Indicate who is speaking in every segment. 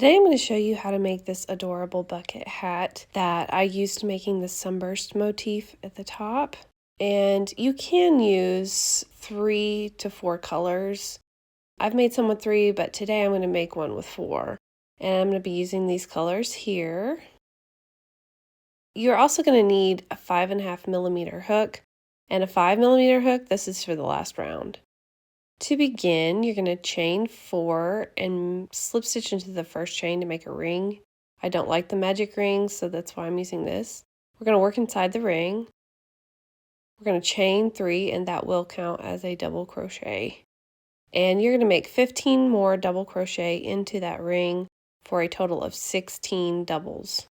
Speaker 1: Today I'm going to show you how to make this adorable bucket hat that I used making the sunburst motif at the top. And you can use 3 to 4 colors. I've made some with 3, but today I'm going to make one with 4. And I'm going to be using these colors here. You're also going to need a 5.5mm hook and a 5mm hook. This is for the last round. To begin, you're going to chain 4 and slip stitch into the first chain to make a ring. I don't like the magic ring, so that's why I'm using this. We're going to work inside the ring. We're going to chain 3, and that will count as a double crochet. And you're going to make 15 more double crochet into that ring for a total of 16 doubles.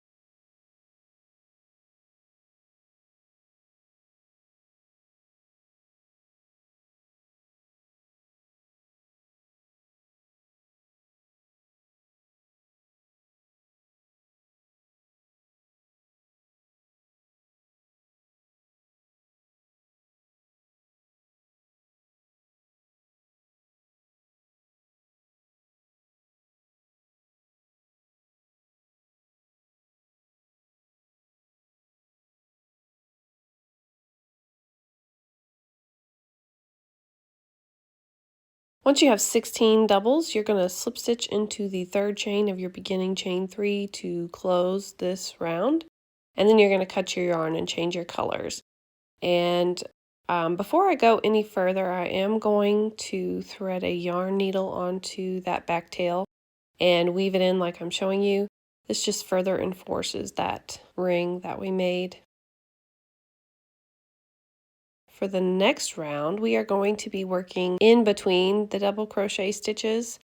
Speaker 1: Once you have 16 doubles, you're going to slip stitch into the third chain of your beginning chain 3 to close this round. And then you're going to cut your yarn and change your colors. And before I go any further, I am going to thread a yarn needle onto that back tail and weave it in like I'm showing you. This just further enforces that ring that we made. For the next round, we are going to be working in between the double crochet stitches.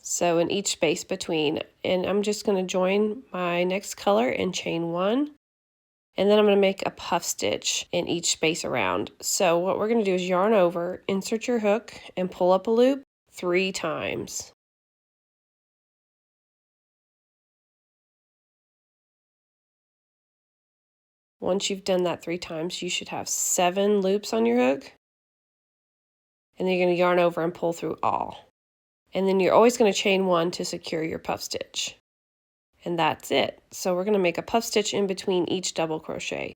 Speaker 1: So in each space between, and I'm just going to join my next color and chain 1. And then I'm going to make a puff stitch in each space around. So what we're going to do is yarn over, insert your hook, and pull up a loop 3 times. Once you've done that 3 times, you should have 7 loops on your hook. And then you're going to yarn over and pull through all. And then you're always going to chain 1 to secure your puff stitch. And that's it. So we're going to make a puff stitch in between each double crochet.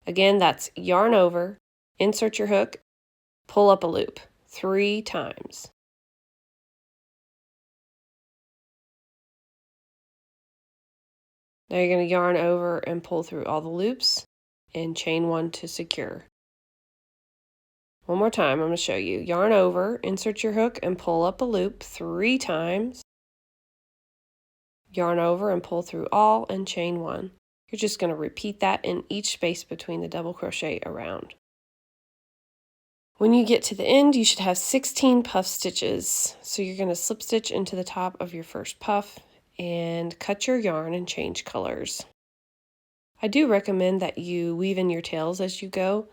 Speaker 1: Again, that's yarn over, insert your hook, pull up a loop 3 times. Now you're going to yarn over and pull through all the loops and chain 1 to secure. One more time, I'm going to show you. Yarn over, insert your hook and pull up a loop 3 times. Yarn over and pull through all and chain 1. You're just going to repeat that in each space between the double crochet around. When you get to the end, you should have 16 puff stitches. So you're going to slip stitch into the top of your first puff and cut your yarn and change colors. I do recommend that you weave in your tails as you go.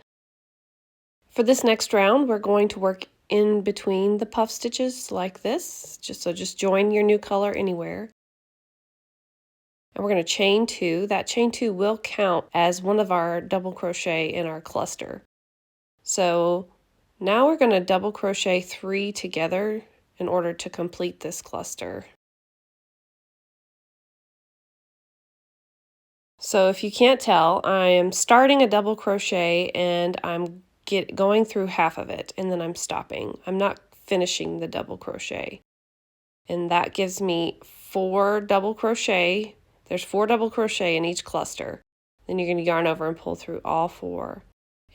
Speaker 1: For this next round, we're going to work in between the puff stitches like this. Just join your new color anywhere. And we're going to chain 2. That chain 2 will count as one of our double crochet in our cluster. So now we're going to double crochet 3 together in order to complete this cluster. So if you can't tell, I am starting a double crochet and I'm going through half of it and then I'm stopping. I'm not finishing the double crochet. And that gives me 4 double crochet. There's 4 double crochet in each cluster. Then you're going to yarn over and pull through all 4.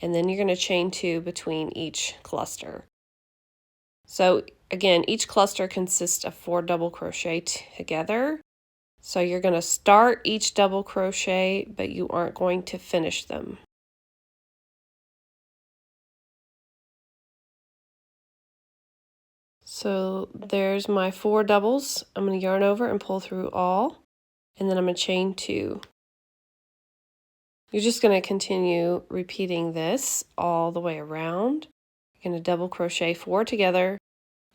Speaker 1: And then you're going to chain 2 between each cluster. So again, each cluster consists of 4 double crochet together. So you're going to start each double crochet, but you aren't going to finish them. So there's my 4 doubles. I'm going to yarn over and pull through all, and then I'm going to chain 2. You're just going to continue repeating this all the way around. You're going to double crochet 4 together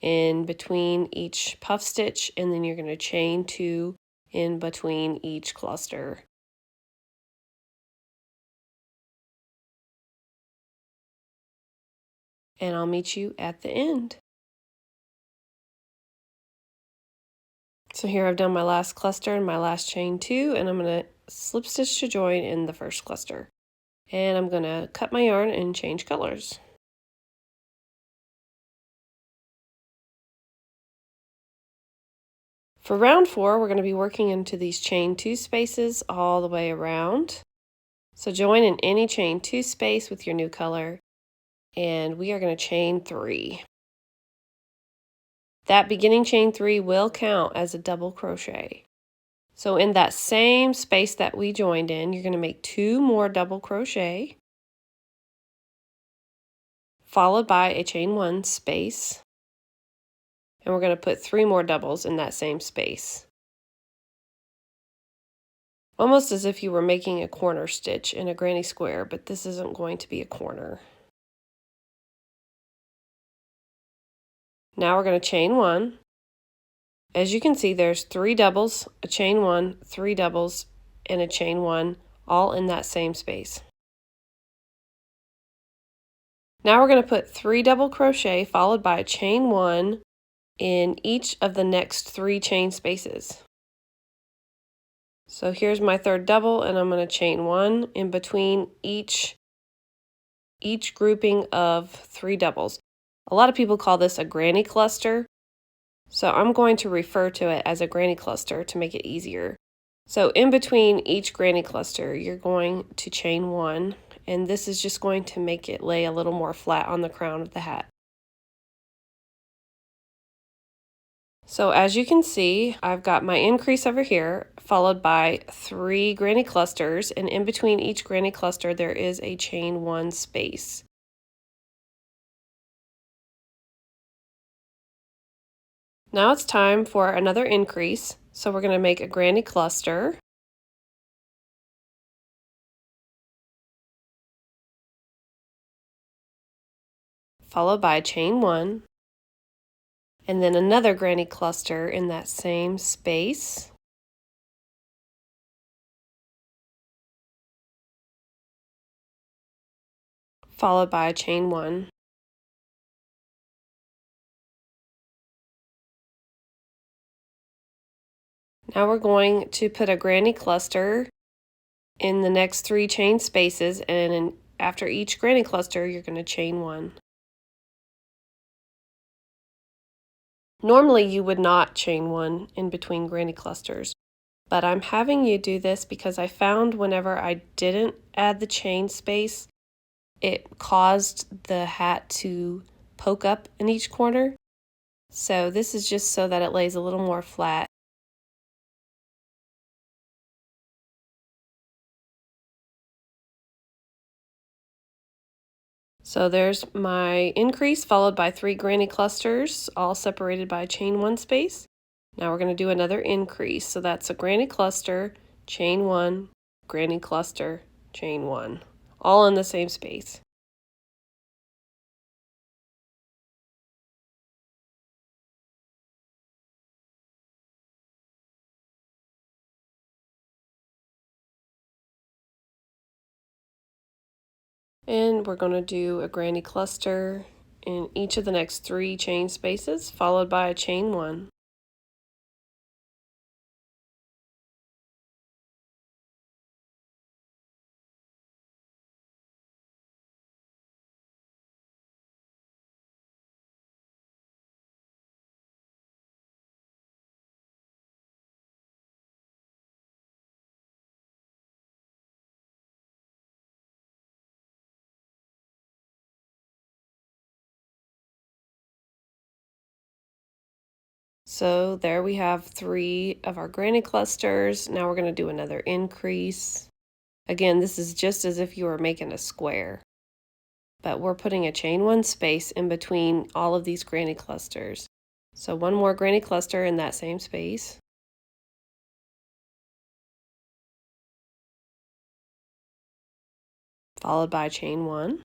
Speaker 1: in between each puff stitch, and then you're going to chain 2 in between each cluster. And I'll meet you at the end. So So here I've done my last cluster and my last chain 2, and I'm going to slip stitch to join in the first cluster. And I'm going to cut my yarn and change colors. For round 4, we're going to be working into these chain 2 spaces all the way around. So join in any chain 2 space with your new color, and we are going to chain 3. That beginning chain 3 will count as a double crochet. So in that same space that we joined in, you're going to make 2 more double crochet, followed by a chain 1 space, and we're going to put 3 more doubles in that same space. Almost as if you were making a corner stitch in a granny square, but this isn't going to be a corner. Now we're going to chain 1. As you can see, there's 3 doubles, a chain 1, 3 doubles, and a chain 1, all in that same space. Now we're going to put 3 double crochet followed by a chain 1 in each of the next 3 chain spaces. So here's my third double, and I'm going to chain 1 in between each grouping of 3 doubles. A lot of people call this a granny cluster, so I'm going to refer to it as a granny cluster to make it easier. So in between each granny cluster, you're going to chain 1, and this is just going to make it lay a little more flat on the crown of the hat. So as you can see, I've got my increase over here, followed by 3 granny clusters, and in between each granny cluster there is a chain 1 space. Now it's time for another increase, so we're going to make a granny cluster, followed by a chain 1, and then another granny cluster in that same space, followed by a chain 1. Now we're going to put a granny cluster in the next 3 chain spaces, and after each granny cluster you're going to chain 1. Normally you would not chain 1 in between granny clusters, but I'm having you do this because I found whenever I didn't add the chain space, it caused the hat to poke up in each corner. So this is just so that it lays a little more flat. So there's my increase followed by 3 granny clusters, all separated by a chain 1 space. Now we're going to do another increase. So that's a granny cluster, chain 1, granny cluster, chain 1, all in the same space. And we're going to do a granny cluster in each of the next 3 chain spaces, followed by a chain 1. So there we have 3 of our granny clusters. Now we're going to do another increase. Again, this is just as if you were making a square, but we're putting a chain 1 space in between all of these granny clusters. So 1 more granny cluster in that same space, followed by chain 1.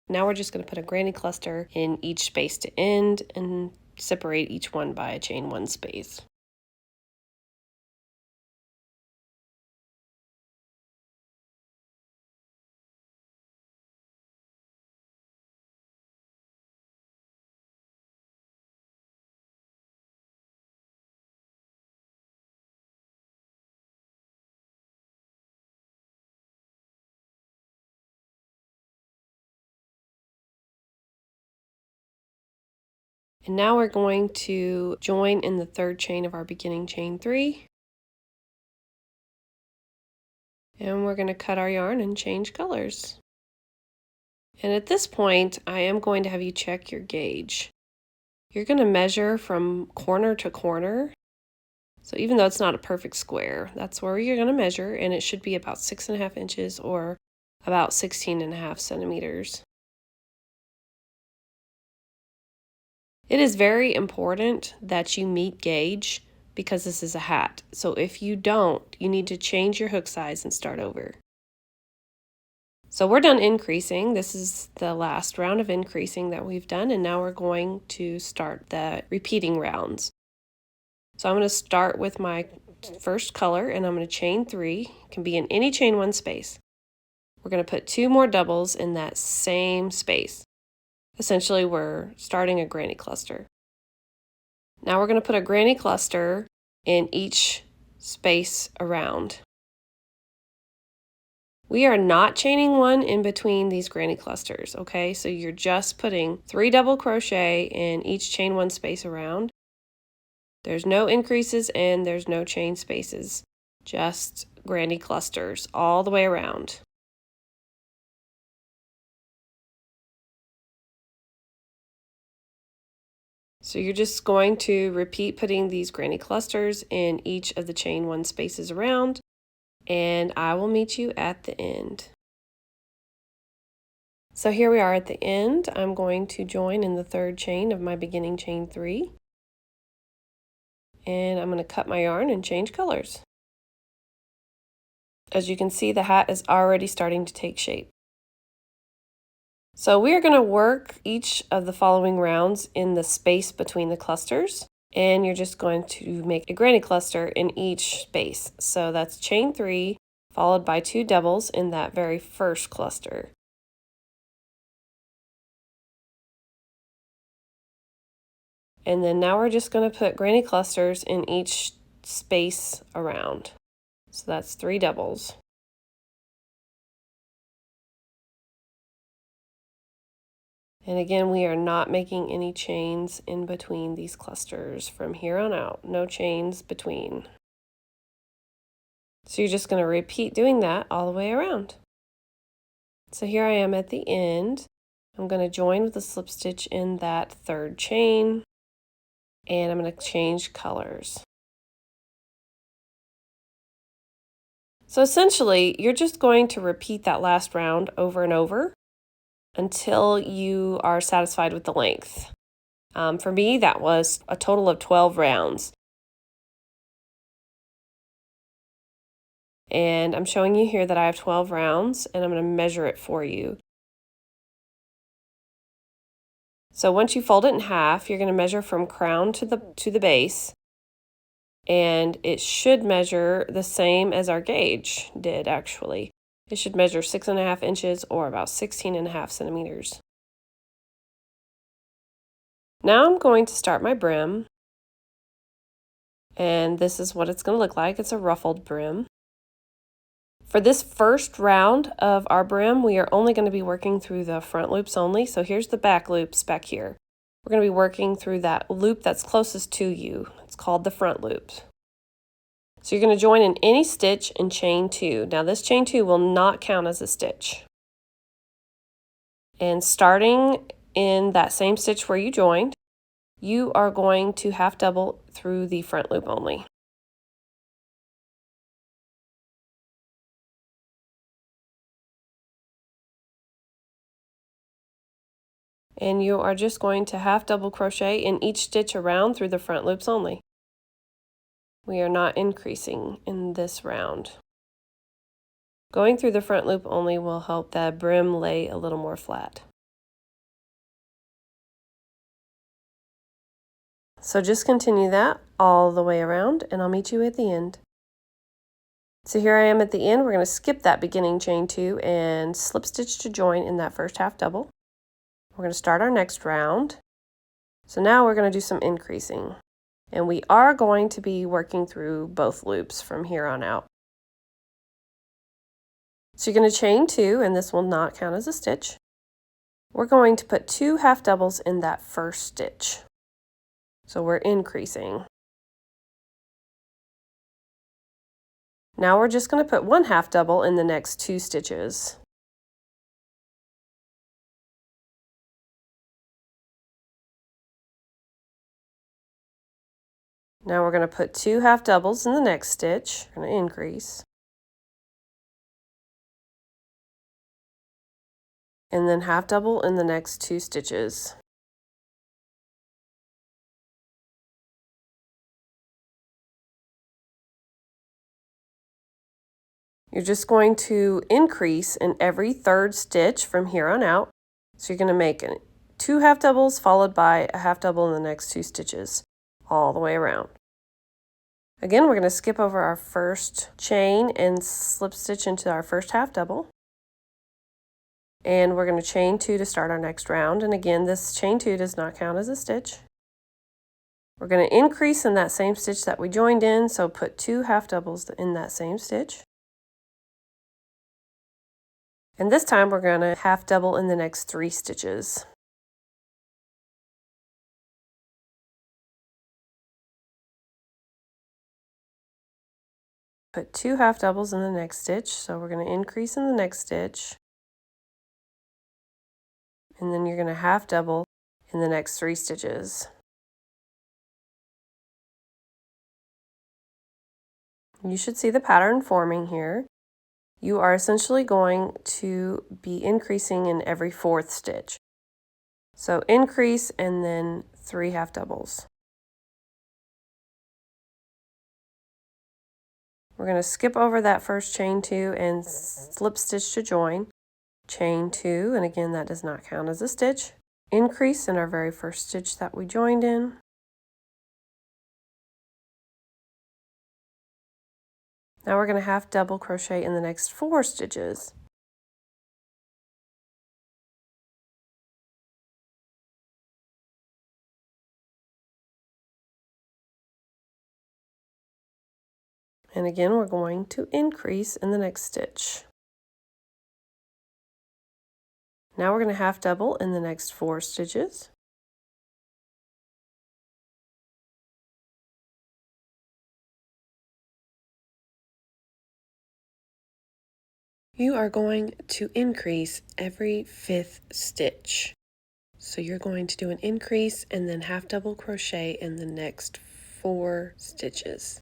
Speaker 1: Now we're just going to put a granny cluster in each space to end and separate each one by a chain 1 space. And now we're going to join in the third chain of our beginning chain 3. And we're going to cut our yarn and change colors. And at this point, I am going to have you check your gauge. You're going to measure from corner to corner. So even though it's not a perfect square, that's where you're going to measure, and it should be about 6.5 inches or about 16.5 centimeters. It is very important that you meet gauge because this is a hat. So if you don't, you need to change your hook size and start over. So we're done increasing. This is the last round of increasing that we've done, and now we're going to start the repeating rounds. So I'm going to start with my first color, and I'm going to chain 3. It can be in any chain 1 space. We're going to put 2 more doubles in that same space. Essentially, we're starting a granny cluster. Now we're going to put a granny cluster in each space around. We are not chaining 1 in between these granny clusters, okay? So you're just putting 3 double crochet in each chain 1 space around. There's no increases and there's no chain spaces, just granny clusters all the way around. So you're just going to repeat putting these granny clusters in each of the chain 1 spaces around, and I will meet you at the end. So here we are at the end. I'm going to join in the third chain of my beginning chain 3. And I'm going to cut my yarn and change colors. As you can see, the hat is already starting to take shape. So we are going to work each of the following rounds in the space between the clusters, and you're just going to make a granny cluster in each space. So that's chain 3 followed by 2 doubles in that very first cluster. And then now we're just going to put granny clusters in each space around. So that's 3 doubles. And again, we are not making any chains in between these clusters from here on out. No chains between. So you're just going to repeat doing that all the way around. So here I am at the end. I'm going to join with a slip stitch in that third chain, and I'm going to change colors. So essentially, you're just going to repeat that last round over and over until you are satisfied with the length. For me, that was a total of 12 rounds. And I'm showing you here that I have 12 rounds, and I'm going to measure it for you. So once you fold it in half, you're going to measure from crown to the base, and it should measure the same as our gauge did actually. It should measure 6.5 inches or about 16.5 centimeters. Now I'm going to start my brim, and this is what it's going to look like. It's a ruffled brim. For this first round of our brim, we are only going to be working through the front loops only. So here's the back loops back here. We're going to be working through that loop that's closest to you. It's called the front loop. So you're going to join in any stitch and chain 2. Now this chain 2 will not count as a stitch. And starting in that same stitch where you joined, you are going to half double through the front loop only. And you are just going to half double crochet in each stitch around through the front loops only. We are not increasing in this round. Going through the front loop only will help the brim lay a little more flat. So just continue that all the way around, and I'll meet you at the end. So here I am at the end. We're going to skip that beginning chain 2 and slip stitch to join in that first half double. We're going to start our next round. So now we're going to do some increasing. And we are going to be working through both loops from here on out. So you're going to chain 2, and this will not count as a stitch. We're going to put 2 half doubles in that first stitch. So we're increasing. Now we're just going to put 1 half double in the next 2 stitches. Now we're going to put 2 half doubles in the next stitch. We're going to increase. And then half double in the next 2 stitches. You're just going to increase in every 3rd stitch from here on out. So you're going to make 2 half doubles followed by a half double in the next 2 stitches all the way around. Again, we're going to skip over our first chain and slip stitch into our first half double. And we're going to chain 2 to start our next round. And again, this chain 2 does not count as a stitch. We're going to increase in that same stitch that we joined in, so put 2 half doubles in that same stitch. And this time we're going to half double in the next 3 stitches. Put 2 half doubles in the next stitch, so we're going to increase in the next stitch. And then you're going to half double in the next 3 stitches. You should see the pattern forming here. You are essentially going to be increasing in every 4th stitch. So increase and then 3 half doubles. We're going to skip over that first chain 2 and slip stitch to join. Chain 2, and again that does not count as a stitch. Increase in our very first stitch that we joined in. Now we're going to half double crochet in the next 4 stitches. And again, we're going to increase in the next stitch. Now we're going to half double in the next 4 stitches. You are going to increase every 5th stitch. So you're going to do an increase and then half double crochet in the next 4 stitches.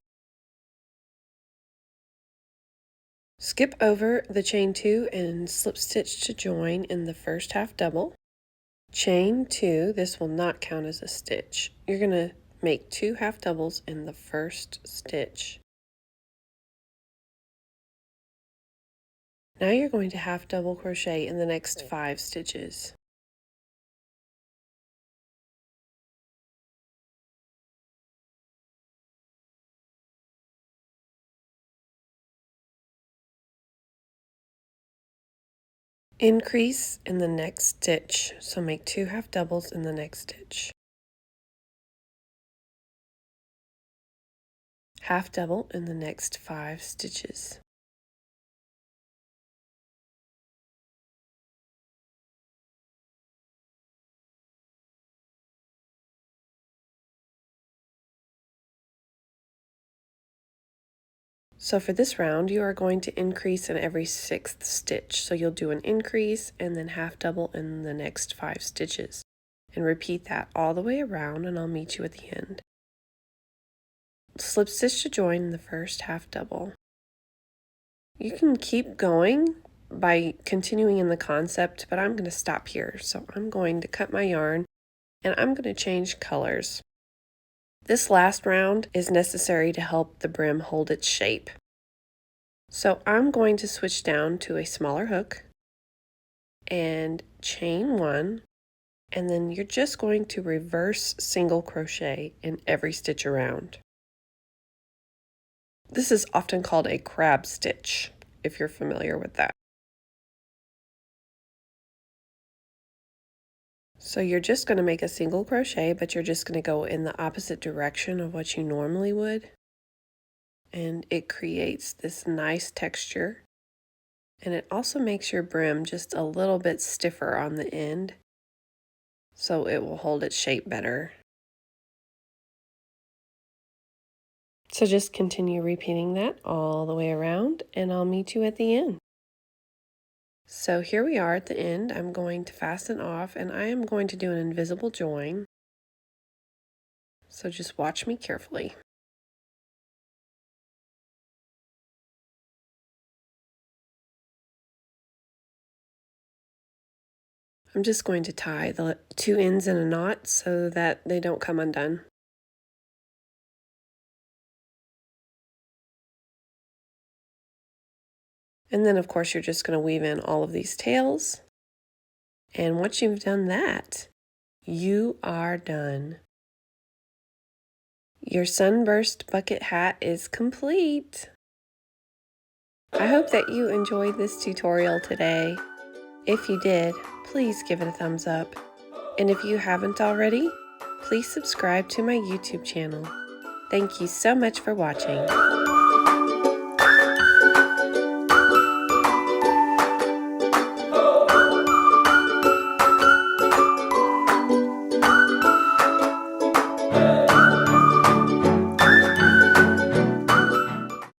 Speaker 1: Skip over the chain 2 and slip stitch to join in the first half double. Chain 2, this will not count as a stitch. You're going to make 2 half doubles in the first stitch. Now you're going to half double crochet in the next 5 stitches. Increase in the next stitch, so make 2 half doubles in the next stitch. Half double in the next 5 stitches. So for this round, you are going to increase in every 6th stitch. So you'll do an increase and then half double in the next 5 stitches. And repeat that all the way around, and I'll meet you at the end. Slip stitch to join the first half double. You can keep going by continuing in the concept, but I'm going to stop here. So I'm going to cut my yarn and I'm going to change colors. This last round is necessary to help the brim hold its shape. So I'm going to switch down to a smaller hook and chain 1, and then you're just going to reverse single crochet in every stitch around. This is often called a crab stitch, if you're familiar with that. So you're just going to make a single crochet, but you're just going to go in the opposite direction of what you normally would. And it creates this nice texture. And it also makes your brim just a little bit stiffer on the end, so it will hold its shape better. So just continue repeating that all the way around, and I'll meet you at the end. So here we are at the end. I'm going to fasten off, and I am going to do an invisible join. So just watch me carefully. I'm just going to tie the two ends in a knot so that they don't come undone. And then of course you're just going to weave in all of these tails. And once you've done that, you are done. Your sunburst bucket hat is complete. I hope that you enjoyed this tutorial today. If you did, please give it a thumbs up. And if you haven't already, please subscribe to my YouTube channel. Thank you so much for watching.